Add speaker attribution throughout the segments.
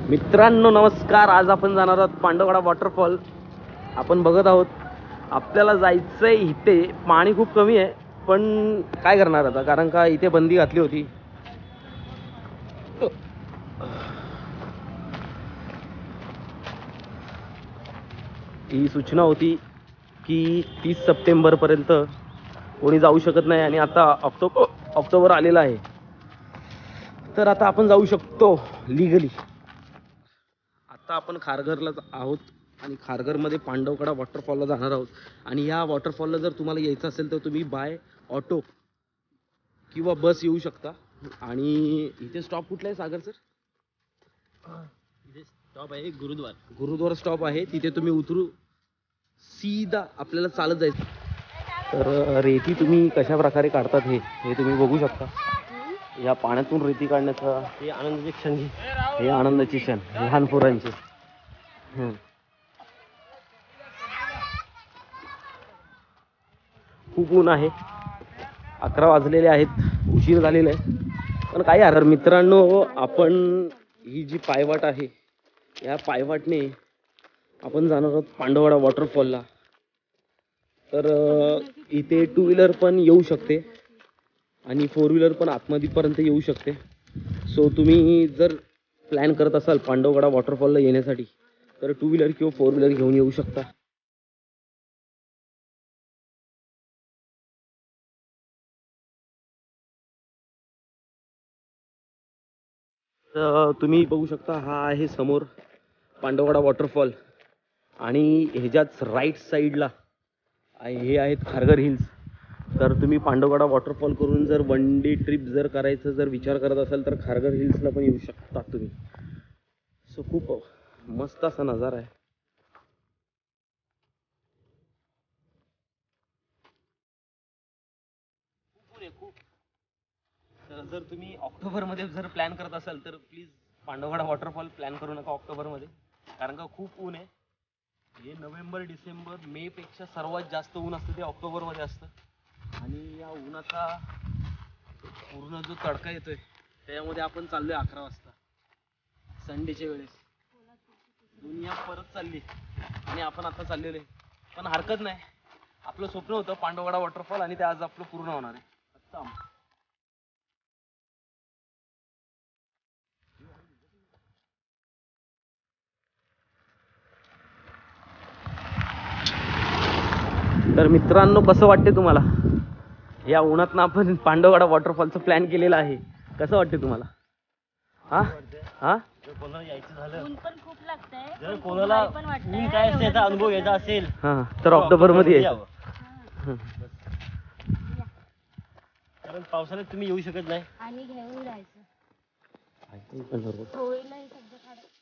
Speaker 1: मित्रांनो नमस्कार. आज आपण जाणार आहोत पांडवगडा वॉटरफॉल. आपण बघत आहोत आपल्याला जायचंय. इथे पाणी खूप कमी आहे, पण काय करणार आता, कारण का इथे बंदी घातली होती. ही सूचना होती की 30 सप्टेंबर पर्यंत कोणी जाऊ शकत नाही, आणि आता ऑक्टोबर आलेला आहे, तर आता आपण जाऊ शकतो लिगली. आता आपण खारघरला आहोत आणि खारघरमध्ये पांडवकडा वॉटरफॉलला जाणार आहोत. आणि या वॉटरफॉलला जर तुम्हाला यायचं असेल तर तुम्ही बाय ऑटो किंवा बस येऊ शकता. आणि इथे स्टॉप कुठला आहे सागर सर?
Speaker 2: इथे स्टॉप आहे
Speaker 1: गुरुद्वारा स्टॉप आहे. तिथे तुम्ही उतरू, सीधा आपल्याला चालत जायचं. तर रेती तुम्ही कशा प्रकारे काढतात हे तुम्ही बघू शकता. या पाण्यातून रेती काढण्याचा
Speaker 2: हे आनंदाचे क्षण घे.
Speaker 1: हे आनंदाचे क्षण लहान पोरांचे. खूप ऊन आहे, 11 वाजलेले आहेत, उशीर झालेला आहे, पण काय यार मित्रांनो, आपण ही जी पायवाट आहे या पायवाटने आपण जाणार आहोत पांडवगडा वॉटरफॉलला. तर इथे 2 व्हीलर पण येऊ शकते आणि 4 व्हीलर पण आतमध्येपर्यंत येऊ शकते. सो तुम्ही जर प्लॅन करत असाल पांडवगडा वॉटरफॉलला येण्यासाठी तर 2 व्हीलर किंवा 4 व्हीलर घेऊन येऊ शकता. तर तुम्ही बघू शकता, हा आहे समोर पांडवगडा वॉटरफॉल, आणि ह्याच्याच राईट साईडला हे आहेत खारघर हिल्स. तर तुम्ही पांडवगडा वॉटरफॉल करून जर 1 डे ट्रिप जर करायचं जर विचार करत असाल तर खारघर हिल्सला पण येऊ शकता तुम्ही. सो खूप मस्त असा नजारा आहे. तर जर तुम्ही ऑक्टोबरमध्ये जर प्लॅन करत असाल तर प्लीज पांडवगडा वॉटरफॉल प्लॅन करू नका ऑक्टोबरमध्ये, कारण का खूप ऊन आहे. हे नोव्हेंबर डिसेंबर मे पेक्षा सर्वात जास्त ऊन असतं ते ऑक्टोबरमध्ये असतं. आणि या उन्हाचा पूर्ण जो तडका येतोय त्याच्यामध्ये आपण चाललोय 11 वाजता संडेच्या वेळेस. दुनिया परत चालली आणि आपण आता चाललेलो आहे, पण हरकत नाही. आपलं स्वप्न होतं पांडवगडा वॉटरफॉल, आणि ते आज आपलं पूर्ण होणार आहे. तर मित्रांनो कसं वाटते तुम्हाला? या उन्हातनं आपण पांडवगडा वॉटरफॉलचं प्लॅन केलेला आहे. कसं वाटते तुम्हाला? हा हा
Speaker 2: जर कोणाला यायचं झालं,
Speaker 3: ऊन पण खूप लागतंय,
Speaker 2: जर
Speaker 3: पण खूप
Speaker 2: कोणाला
Speaker 3: भारी पण वाटतंय.
Speaker 2: ऊन काय असते याचा अनुभव घ्यायचा असेल
Speaker 1: हा तर ऑक्टोबरमध्ये यायचं.
Speaker 2: कारण पावसाळ्यात तुम्ही येऊ शकत नाही.
Speaker 3: आणि घेऊन जायचं.
Speaker 1: बरोबर.
Speaker 3: होळीला हे सगळं काढायचं.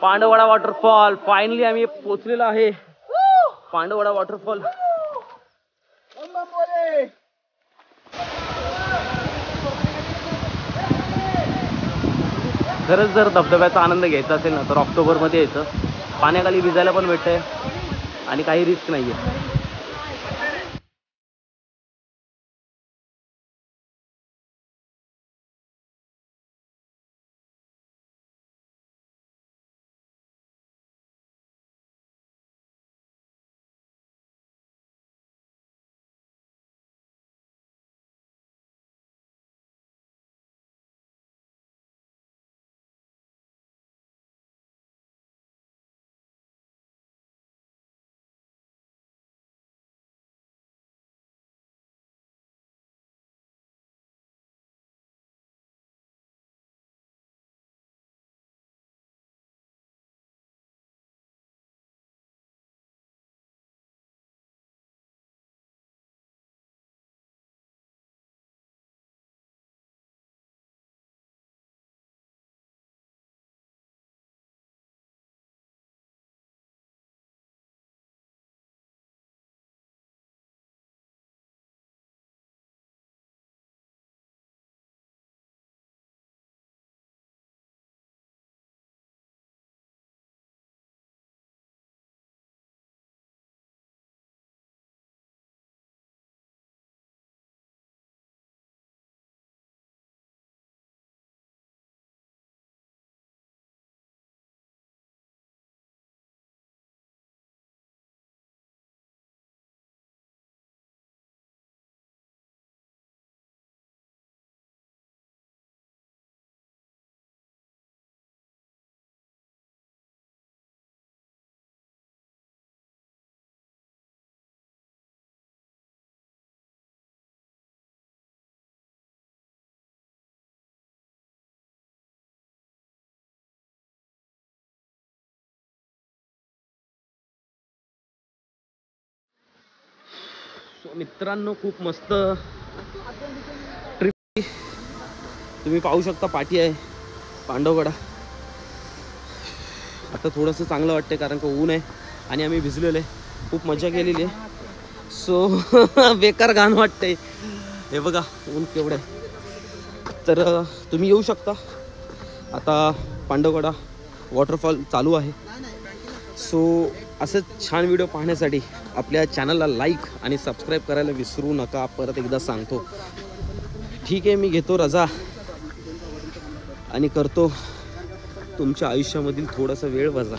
Speaker 1: पांडववाडा वॉटरफॉल फायनली आम्ही पोहोचलेलो आहे. पांडववाडा वॉटरफॉल. खरंच जर धबधब्याचा आनंद घ्यायचा असेल ना तर ऑक्टोबरमध्ये यायचं. पाण्याखाली भिजायला पण भेटतंय आणि काही रिस्क नाहीये. मित्रांनो खूप मस्त ट्रिप. तुम्ही पाहू शकता पाठी आहे पांडवगडा. आता थोडंसं चांगलं वाटतंय कारण का ऊन आहे आणि आम्ही भिजलेलो आहे. खूप मजा केलेली आहे. सो बेकार घाण वाटतंय. हे बघा ऊन केवढं आहे. तर तुम्ही येऊ शकता. आता पांडवगडा वॉटरफॉल चालू आहे. सो असंच छान व्हिडिओ पाहण्यासाठी आपल्या चॅनलला लाईक आणि सबस्क्राईब करायला विसरू नका. परत एकदा सांगतो. ठीक आहे, मी घेतो रजा आणि करतो तुमच्या आयुष्यामधील थोडासा वेळ वजा.